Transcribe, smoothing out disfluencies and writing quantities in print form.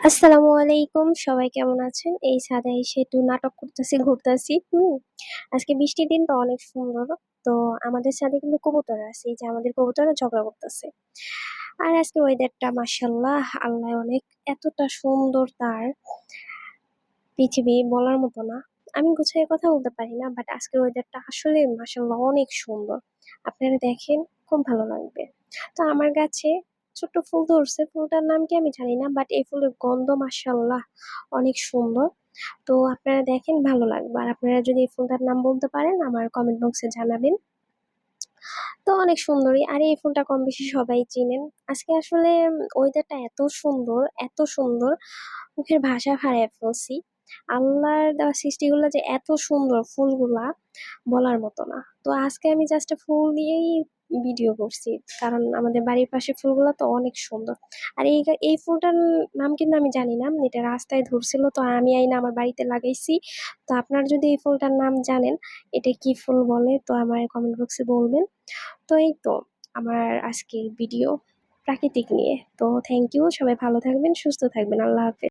আসসালামু আলাইকুম, সবাই কেমন আছেন? এই ছাদে এসে একটু নাটক করতেছি, ঘুরতেছি। আজকে বৃষ্টির দিন তো অনেক সুন্দর। তো আমাদের ছাদে কিন্তু কবুতর আছে, এই যে আমাদের কবুতররা ঝগড়া করতেছে। আর আজকে ওয়েদারটা মাশাআল্লাহ, আল্লাহ অনেক এতটা সুন্দর, তার পৃথিবী বলার মতো না। আমি গুছিয়ে কথা বলতে পারি না, বাট আজকের ওয়েদারটা আসলে মাশাআল্লাহ অনেক সুন্দর। আপনারা দেখেন, খুব ভালো লাগবে। তো আমার গাছে ছোট্ট ফুল ধরছে, ফুলটার নাম কি আমি জানি না, বাট এই ফুলের গন্ধ মাশাআল্লাহ অনেক সুন্দর। তো আপনারা দেখেন, ভালো লাগবে। আর আপনারা যদি এই ফুলটার নাম বলতে পারেন আমার কমেন্ট বক্সে জানাবেন। তো অনেক সুন্দরী, আর এই ফুলটা কম বেশি সবাই চিনেন। আজকে আসলে ওয়েদারটা এত সুন্দর, এত সুন্দর, মুখের ভাষা হারায় ফেলছি। আল্লাহর দেওয়া সৃষ্টিগুলো যে এত সুন্দর, ফুলগুলা বলার মতো না। তো আজকে আমি জাস্ট ফুল দিয়েই ভিডিও করছি, কারণ আমাদের বাড়ির পাশে ফুলগুলা তো অনেক সুন্দর। আর এই ফুলটার নাম কিন্তু আমি জানি না, এটা রাস্তায় ধরছিল, তো আমি আইনা আমার বাড়িতে লাগাইছি। তো আপনার যদি এই ফুলটার নাম জানেন, এটা কি ফুল বলে, তো আমার কমেন্ট বক্সে বলবেন। তো এই তো আমার আজকের ভিডিও প্রাকৃতিক নিয়ে। তো থ্যাংক ইউ, সবাই ভালো থাকবেন, সুস্থ থাকবেন, আল্লাহ হাফেজ।